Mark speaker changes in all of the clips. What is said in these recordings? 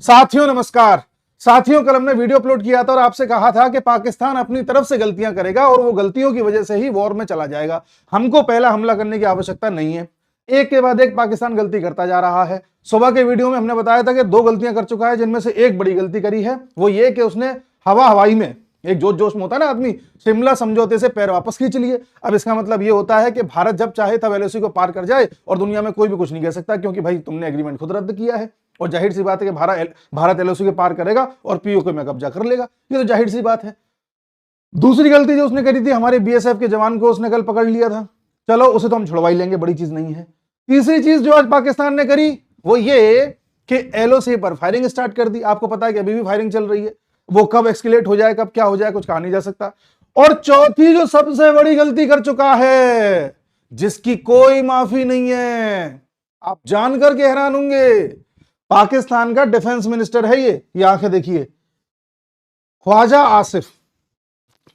Speaker 1: साथियों नमस्कार। साथियों, कल हमने वीडियो अपलोड किया था और आपसे कहा था कि पाकिस्तान अपनी तरफ से गलतियां करेगा और वो गलतियों की वजह से ही वॉर में चला जाएगा। हमको पहला हमला करने की आवश्यकता नहीं है। एक के बाद एक पाकिस्तान गलती करता जा रहा है। सुबह के वीडियो में हमने बताया था कि दो गलतियां कर चुका है, जिनमें से एक बड़ी गलती करी है। वो ये कि उसने हवाई में एक जोश जोश में होता है ना आदमी, शिमला समझौते से पैर वापस खींच लिए। अब इसका मतलब ये होता है कि भारत जब चाहे तब एलओसी को पार कर जाए और दुनिया में कोई भी कुछ नहीं कह सकता, क्योंकि भाई तुमने एग्रीमेंट खुद रद्द किया है। और जाहिर सी बात है कि भारत एलओसी के पार करेगा और पीओके में कब्जा कर लेगा। ये तो जाहिर सी बात है। दूसरी गलती जो उसने करी थी, हमारे बीएसएफ के जवान को उसने कल पकड़ लिया था। चलो उसे तो हम छुड़वा ही लेंगे, बड़ी चीज नहीं है। तीसरी चीज जो आज पाकिस्तान ने करी वो ये कि एलओसी पर फायरिंग स्टार्ट कर दी। आपको पता है कि अभी भी फायरिंग चल रही है। वो कब एक्सकेलेट हो जाए, कब क्या हो जाए, कुछ कहा नहीं जा सकता। और चौथी जो सबसे बड़ी गलती कर चुका है, जिसकी कोई माफी नहीं है, आप जानकर के हैरान होंगे। पाकिस्तान का डिफेंस मिनिस्टर है ये आंखें देखिए, ख्वाजा आसिफ।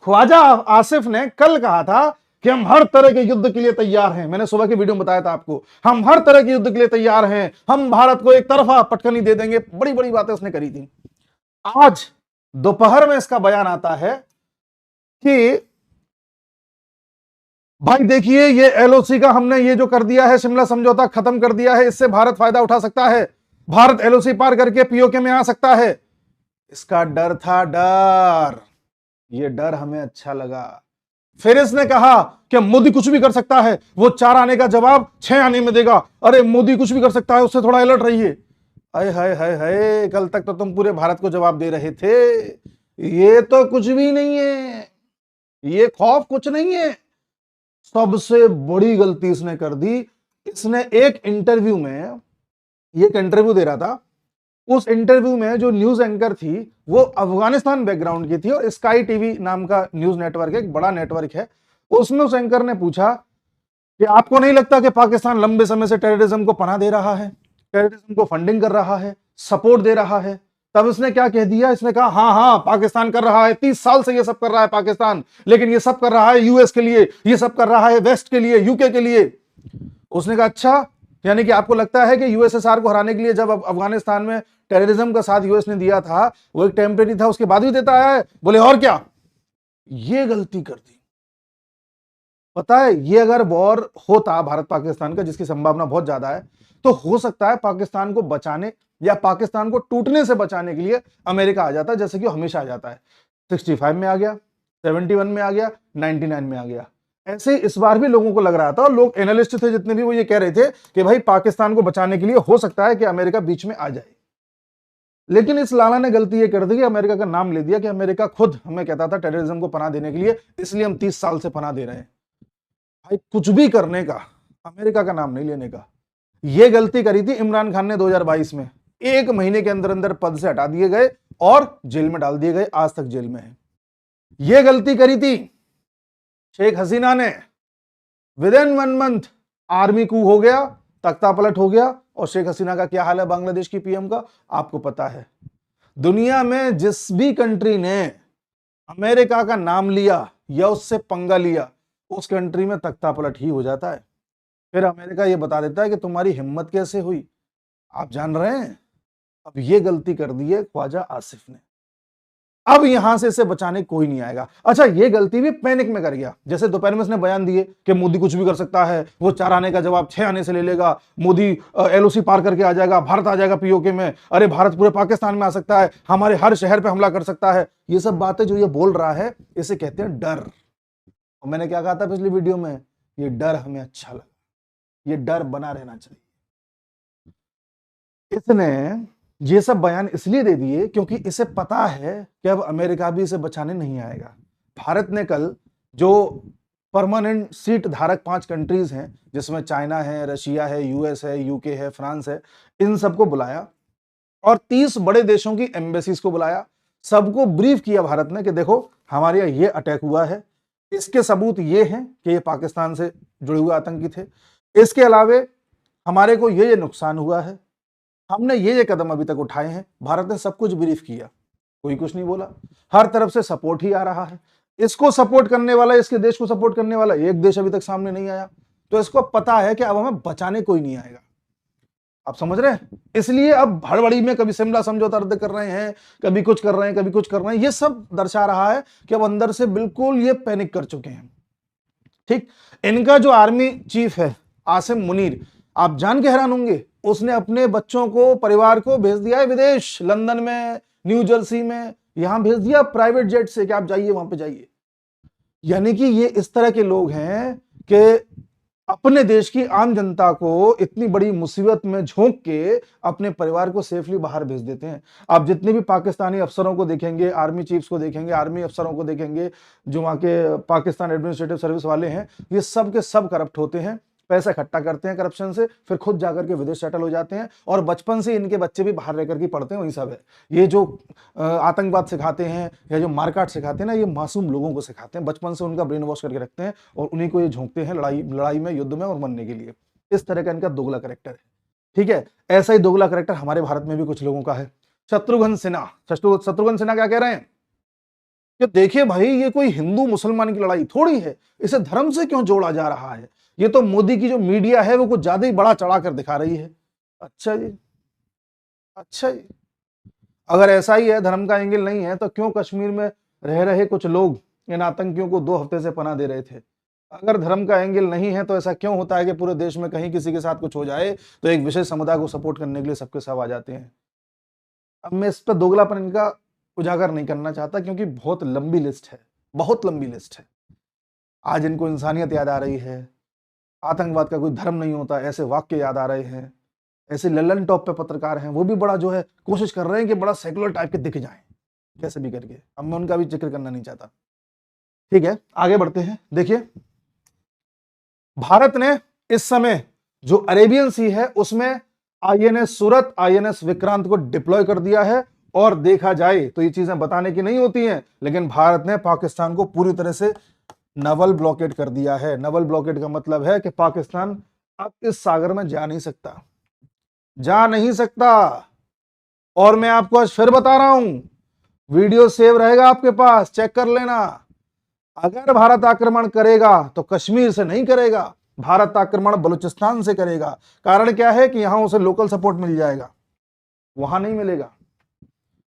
Speaker 1: ख्वाजा आसिफ ने कल कहा था कि हम हर तरह के युद्ध के लिए तैयार हैं। मैंने सुबह की वीडियो में बताया था आपको, हम हर तरह के युद्ध के लिए तैयार हैं, हम भारत को एक तरफा पटखनी दे देंगे। बड़ी बड़ी बातें उसने करी थी। आज दोपहर में इसका बयान आता है कि भाई देखिए, ये एलओसी का हमने ये जो कर दिया है, शिमला समझौता खत्म कर दिया है, इससे भारत फायदा उठा सकता है। भारत एलओसी पार करके पीओके में आ सकता है। इसका डर था, डर। ये डर हमें अच्छा लगा। फिर इसने कहा कि मोदी कुछ भी कर सकता है, वो 4 आने का जवाब 6 आने में देगा। अरे मोदी कुछ भी कर सकता है, उससे थोड़ा अलर्ट रहिए। हाय हाय हाय हाय, कल तक तो तुम पूरे भारत को जवाब दे रहे थे। ये तो कुछ भी नहीं है, ये खौफ कुछ नहीं है। सबसे बड़ी गलती इसने कर दी। इसने एक इंटरव्यू में, ये एक इंटरव्यू दे रहा था, उस इंटरव्यू में जो न्यूज एंकर थी वो अफगानिस्तान बैकग्राउंड की थी और स्काई टीवी नाम का न्यूज नेटवर्क है, एक बड़ा नेटवर्क है। उसमें उस एंकर ने पूछा कि आपको नहीं लगता कि पाकिस्तान लंबे समय से टेररिज्म को पनाह दे रहा है, टेररिज्म को फंडिंग कर रहा है, सपोर्ट दे रहा है? तब इसने क्या कह दिया, इसने कहा हाँ हाँ पाकिस्तान कर रहा है, 30 साल से ये सब कर रहा है पाकिस्तान, लेकिन ये सब कर रहा है यूएस के लिए, ये सब कर रहा है वेस्ट के लिए, यूके के लिए। उसने कहा अच्छा, यानी कि आपको लगता है कि यूएसएसआर को हराने के लिए जब अफगानिस्तान में टेररिज्म का साथ यूएस ने दिया था, वो एक टेम्परेरी था, उसके बाद भी देता है? बोले और क्या। ये गलती कर दी। पता है, ये अगर वॉर होता भारत पाकिस्तान का, जिसकी संभावना बहुत ज्यादा है, तो हो सकता है पाकिस्तान को बचाने या पाकिस्तान को टूटने से बचाने के लिए अमेरिका आ जाता, जैसे कि वो हमेशा आ जाता है। 65 में आ गया, 71 में आ गया, 99 में आ गया। ऐसे इस बार भी लोगों को लग रहा था, और लोग एनालिस्ट थे जितने भी, वो ये कह रहे थे कि भाई पाकिस्तान को बचाने के लिए हो सकता है कि अमेरिका बीच में आ जाए। लेकिन इस लाला ने गलती ये कर दी कि अमेरिका का नाम ले दिया कि अमेरिका खुद हमें कहता था टेररिज्म को पनाह देने के लिए, इसलिए हम 30 साल से पनाह दे रहे हैं। भाई कुछ भी करने का, अमेरिका का नाम नहीं लेने का। यह गलती करी थी इमरान खान ने 2022 में। 1 महीने के अंदर अंदर पद से हटा दिए गए और जेल में डाल दिए गए, आज तक जेल में है। यह गलती करी थी शेख हसीना ने। विद इन 1 मंथ आर्मी कू हो गया, तख्ता पलट हो गया, और शेख हसीना का क्या हाल है बांग्लादेश की पीएम का, आपको पता है। दुनिया में जिस भी कंट्री ने अमेरिका का नाम लिया या उससे पंगा लिया, उस कंट्री में तख्ता पलट ही हो जाता है। फिर अमेरिका ये बता देता है कि तुम्हारी हिम्मत कैसे हुई। आप जान रहे हैं, अब ये गलती कर दी है ख्वाजा आसिफ ने। अब यहां से इसे बचाने कोई नहीं आएगा। अच्छा, ये गलती भी पैनिक में कर गया। जैसे दोपहर में उसने बयान दिए कि मोदी कुछ भी कर सकता है, वो 4 आने का जवाब 6 आने से ले लेगा, मोदी एलओसी पार करके आ जाएगा, भारत आ जाएगा पीओके में, अरे भारत पूरे पाकिस्तान में आ सकता है, हमारे हर शहर पे हमला कर सकता है। ये सब बातें जो ये बोल रहा है, इसे कहते हैं डर। और मैंने क्या कहा था पिछली वीडियो में, ये डर हमें अच्छा लगा, ये डर बना रहना चाहिए। इसने ये सब बयान इसलिए दे दिए क्योंकि इसे पता है कि अब अमेरिका भी इसे बचाने नहीं आएगा। भारत ने कल जो परमानेंट सीट धारक 5 कंट्रीज हैं, जिसमें चाइना है, रशिया है, यूएस है, यूके है, फ्रांस है, इन सबको बुलाया और 30 बड़े देशों की एम्बेसीज को बुलाया। सबको ब्रीफ किया भारत ने कि देखो हमारे यहाँ ये अटैक हुआ है, इसके सबूत ये हैं कि ये पाकिस्तान से जुड़े हुए आतंकी थे, इसके अलावे हमारे को ये नुकसान हुआ है, हमने ये कदम अभी तक उठाए हैं। भारत ने सब कुछ ब्रीफ किया, कोई कुछ नहीं बोला। हर तरफ से सपोर्ट ही आ रहा है। इसको सपोर्ट करने वाला, इसके देश को सपोर्ट करने वाला एक देश अभी तक सामने नहीं आया। तो इसको पता है कि अब हमें बचाने कोई नहीं आएगा। आप समझ रहे हैं? इसलिए अब हड़बड़ी में कभी शिमला समझौता रद्द कर रहे हैं, कभी कुछ कर रहे हैं, कभी कुछ कर रहे हैं। ये सब दर्शा रहा है कि अब अंदर से बिल्कुल ये पैनिक कर चुके हैं। ठीक, इनका जो आर्मी चीफ है आसिम मुनीर, आप जान के हैरान होंगे, उसने अपने बच्चों को, परिवार को भेज दिया है विदेश, लंदन में, न्यू जर्सी में, यहां भेज दिया प्राइवेट जेट से कि आप जाइए, वहां पे जाइए। यानी कि ये इस तरह के लोग हैं कि अपने देश की आम जनता को इतनी बड़ी मुसीबत में झोंक के अपने परिवार को सेफली बाहर भेज देते हैं। आप जितने भी पाकिस्तानी अफसरों को देखेंगे, आर्मी चीफ्स को देखेंगे, आर्मी अफसरों को देखेंगे, जो वहां के पाकिस्तान एडमिनिस्ट्रेटिव सर्विस वाले हैं, ये सब के सब करप्ट होते हैं, पैसा इकट्ठा करते हैं करप्शन से, फिर खुद जाकर के विदेश सेटल हो जाते हैं, और बचपन से इनके बच्चे भी बाहर रहकर के पढ़ते हैं। वही सब है ये जो आतंकवाद सिखाते हैं या जो मारकाट सिखाते हैं ना, ये मासूम लोगों को सिखाते हैं, बचपन से उनका ब्रेन वॉश करके रखते हैं और उन्हीं को ये झोंकते हैं लड़ाई में, युद्ध में और मरने के लिए। इस तरह का इनका दोगला करेक्टर है। ठीक है, ऐसा ही दोगला करेक्टर हमारे भारत में भी कुछ लोगों का है। शत्रुघ्न सिन्हा क्या कह रहे हैं कि देखिए भाई, ये कोई हिंदू मुसलमान की लड़ाई थोड़ी है, इसे धर्म से क्यों जोड़ा जा रहा है? ये तो मोदी की जो मीडिया है वो कुछ ज्यादा ही बड़ा चढ़ा कर दिखा रही है। अच्छा जी, अच्छा जी, अगर ऐसा ही है, धर्म का एंगल नहीं है, तो क्यों कश्मीर में रह रहे कुछ लोग इन आतंकियों को 2 हफ्ते से पनाह दे रहे थे? अगर धर्म का एंगल नहीं है तो ऐसा क्यों होता है कि पूरे देश में कहीं किसी के साथ कुछ हो जाए तो एक विशेष समुदाय को सपोर्ट करने के लिए सबके सब आ जाते हैं? अब मैं इस पर दोगलापन इनका उजागर नहीं करना चाहता, क्योंकि बहुत लंबी लिस्ट है, बहुत लंबी लिस्ट है। आज इनको इंसानियत याद आ रही है, आतंकवाद का कोई धर्म नहीं होता, ऐसे वाक्य याद आ रहे हैं, ऐसे ललन टॉप पे पत्रकार हैं, वो भी बड़ा जो है कोशिश कर रहे हैं कि बड़ा सेकुलर टाइप के दिख जाएं कैसे भी करके। अब मैं उनका भी जिक्र करना नहीं चाहता। ठीक है, आगे बढ़ते हैं। देखिए, भारत ने इस समय जो अरेबियन सी है उसमें आईएनएस सूरत, आईएनएस विक्रांत को डिप्लॉय कर दिया है। और देखा जाए तो ये चीजें बताने की नहीं होती हैं, लेकिन भारत ने पाकिस्तान को पूरी तरह से नवल ब्लॉकेट कर दिया है। नवल ब्लॉकेट का मतलब है कि पाकिस्तान अब इस सागर में जा नहीं सकता, जा नहीं सकता। और मैं आपको आज फिर बता रहा हूं, वीडियो सेव रहेगा आपके पास, चेक कर लेना। अगर भारत आक्रमण करेगा तो कश्मीर से नहीं करेगा, भारत आक्रमण बलूचिस्तान से करेगा। कारण क्या है कि यहां उसे लोकल सपोर्ट मिल जाएगा, वहां नहीं मिलेगा।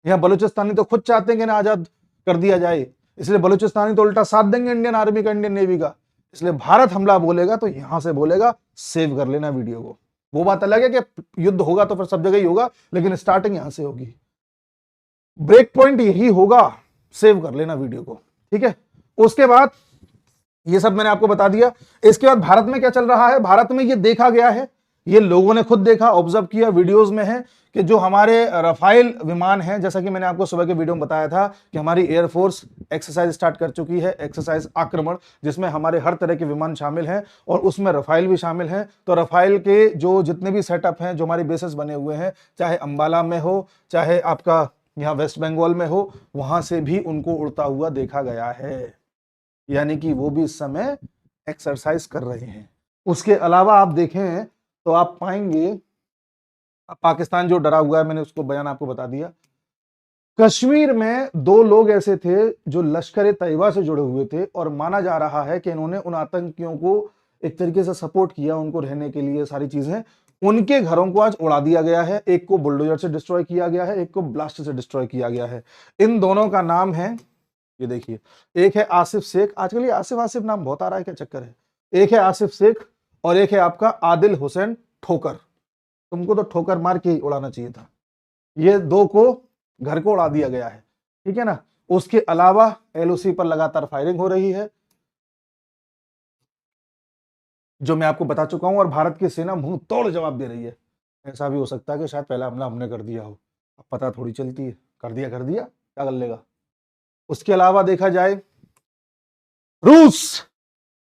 Speaker 1: यहां बलूचिस्तानी तो खुद चाहते हैं कि ना आजाद कर दिया जाए, इसलिए बलूचिस्तानी तो उल्टा साथ देंगे इंडियन आर्मी का, इंडियन नेवी का। इसलिए भारत हमला बोलेगा तो यहां से बोलेगा। सेव कर लेना वीडियो को। वो बात अलग है कि युद्ध होगा तो फिर सब जगह ही होगा, लेकिन स्टार्टिंग यहां से होगी, ब्रेक पॉइंट यही होगा। सेव कर लेना वीडियो को, ठीक है। उसके बाद ये सब मैंने आपको बता दिया। इसके बाद भारत में क्या चल रहा है, भारत में ये देखा गया है, ये लोगों ने खुद देखा, ऑब्जर्व किया, वीडियोस में है कि जो हमारे रफाइल विमान हैं, जैसा कि मैंने आपको सुबह के वीडियो में बताया था कि हमारी एयरफोर्स एक्सरसाइज स्टार्ट कर चुकी है, एक्सरसाइज आक्रमण, जिसमें हमारे हर तरह के विमान शामिल हैं और उसमें रफाइल भी शामिल हैं। तो रफाइल के जो जितने भी सेटअप हैं, जो हमारी बेसिस बने हुए हैं, चाहे अंबाला में हो, चाहे आपका यहाँ वेस्ट बंगाल में हो, वहां से भी उनको उड़ता हुआ देखा गया है। यानी कि वो भी इस समय एक्सरसाइज कर रहे हैं। उसके अलावा आप देखें तो आप पाएंगे पाकिस्तान जो डरा हुआ है, मैंने उसको बयान आपको बता दिया। कश्मीर में 2 लोग ऐसे थे जो लश्कर ए तैयबा से जुड़े हुए थे और माना जा रहा है कि इन्होंने उन आतंकियों को एक तरीके से सपोर्ट किया, उनको रहने के लिए सारी चीजें। उनके घरों को आज उड़ा दिया गया है, एक को बुलडोजर से डिस्ट्रॉय किया गया है, एक को ब्लास्टर से डिस्ट्रॉय किया गया है। इन दोनों का नाम है, ये देखिए, एक है आसिफ शेख, आजकल ये आसिफ आसिफ नाम बहुत आ रहा है, क्या चक्कर है। एक है आसिफ शेख और एक है आपका आदिल हुसैन ठोकर। तुमको तो ठोकर मार के ही उड़ाना चाहिए था। ये 2 को घर को उड़ा दिया गया है, ठीक है ना। उसके अलावा एलओसी पर लगातार फायरिंग हो रही है, जो मैं आपको बता चुका हूं, और भारत की सेना मुंह तोड़ जवाब दे रही है। ऐसा भी हो सकता है कि शायद पहला हमला हमने कर दिया हो, अब पता थोड़ी चलती है, कर दिया क्या कर लेगा। उसके अलावा देखा जाए, रूस,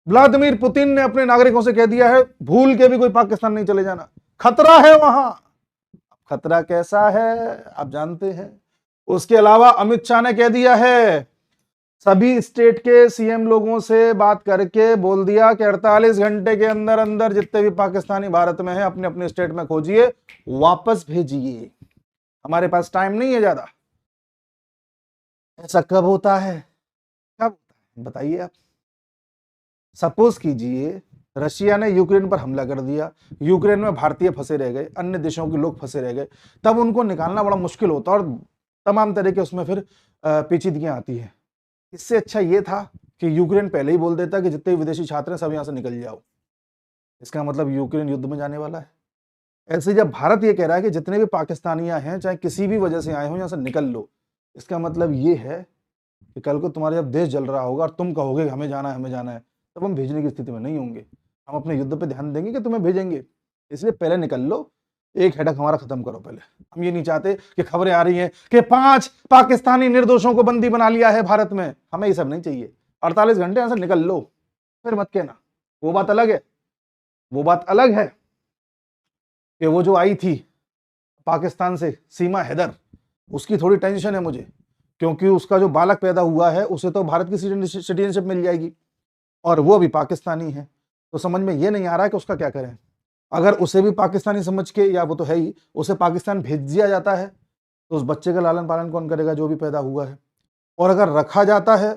Speaker 1: व्लादिमीर पुतिन ने अपने नागरिकों से कह दिया है भूल के भी कोई पाकिस्तान नहीं चले जाना, खतरा है वहां। खतरा कैसा है आप जानते हैं। उसके अलावा अमित शाह ने कह दिया है, सभी स्टेट के सीएम लोगों से बात करके बोल दिया कि 48 घंटे के अंदर अंदर जितने भी पाकिस्तानी भारत में हैं अपने अपने स्टेट में खोजिए, वापस भेजिए, हमारे पास टाइम नहीं है ज्यादा। ऐसा कब होता है, कब होता है बताइए आप। सपोज कीजिए रशिया ने यूक्रेन पर हमला कर दिया, यूक्रेन में भारतीय फंसे रह गए, अन्य देशों के लोग फंसे रह गए, तब उनको निकालना बड़ा मुश्किल होता और तमाम तरह के उसमें फिर पेचीदगियां आती है। इससे अच्छा ये था कि यूक्रेन पहले ही बोल देता कि जितने विदेशी छात्र हैं सब यहाँ से निकल जाओ। इसका मतलब यूक्रेन युद्ध में जाने वाला है। ऐसे जब भारत ये कह रहा है कि जितने भी पाकिस्तानियां हैं चाहे किसी भी वजह से आए हो यहाँ से निकल लो, इसका मतलब ये है कि कल को तुम्हारा जब देश जल रहा होगा और तुम कहोगे हमें जाना है हमें जाना है, तब हम भेजने की स्थिति में नहीं होंगे। हम अपने युद्ध पे ध्यान देंगे कि तुम्हें भेजेंगे, इसलिए पहले निकल लो, एक हेडक हमारा खत्म करो पहले। हम ये नहीं चाहते कि खबरें आ रही हैं कि 5 पाकिस्तानी निर्दोषों को बंदी बना लिया है भारत में। हमें ये सब नहीं चाहिए। 48 घंटे यहां से निकल लो, फिर मत कहना। वो बात अलग है, वो बात अलग है कि वो जो आई थी पाकिस्तान से सीमा हैदर, उसकी थोड़ी टेंशन है मुझे, क्योंकि उसका जो बालक पैदा हुआ है उसे तो भारत की सिटीजनशिप मिल जाएगी और वो भी पाकिस्तानी है। तो समझ में ये नहीं आ रहा है कि उसका क्या करें। अगर उसे भी पाकिस्तानी समझ के, या वो तो है ही, उसे पाकिस्तान भेज दिया जाता है तो उस बच्चे का लालन पालन कौन करेगा जो भी पैदा हुआ है। और अगर रखा जाता है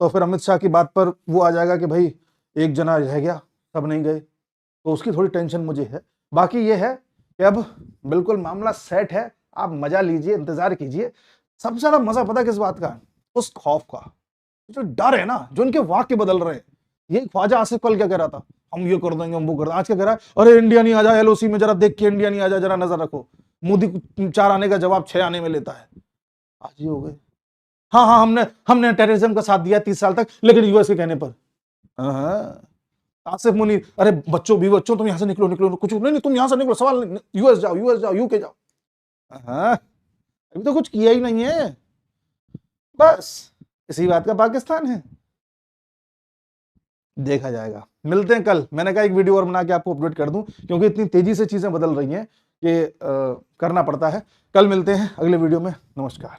Speaker 1: तो फिर अमित शाह की बात पर वो आ जाएगा कि भाई एक जना रह गया, सब नहीं गए। तो उसकी थोड़ी टेंशन मुझे है। बाकी ये है कि अब बिल्कुल मामला सेट है, आप मजा लीजिए, इंतजार कीजिए। सबसे ज्यादा मजा पता किस बात का? उस खौफ का, जो डर है ना, जो इनके वाक्य बदल रहे हैं। ये ख्वाजा आसिफ कल क्या कह रहा था, हम ये कर देंगे हम वो कर देंगे, आज क्या कह रहा है, अरे इंडिया नहीं आ जा एलओसी में, जरा देख के इंडिया नहीं आ जा, जरा नजर रखो। मोदी 4 आने का जवाब 6 आने में लेता है। आज ही हो गए, हाँ हाँ हमने टेररिज्म का साथ दिया 30 साल तक, लेकिन यूएस के कहने पर। आसिफ मुनीर, अरे बच्चों तुम यहां से निकलो निकलो, कुछ नहीं तुम यहां से निकलो, सवाल नहीं, यूएस जाओ यूके जाओ। अभी तो कुछ किया ही नहीं है, बस इसी बात का पाकिस्तान है। देखा जाएगा, मिलते हैं कल। मैंने कहा एक वीडियो और बना के आपको अपडेट कर दूं, क्योंकि इतनी तेजी से चीजें बदल रही हैं कि करना पड़ता है। कल मिलते हैं अगले वीडियो में। नमस्कार।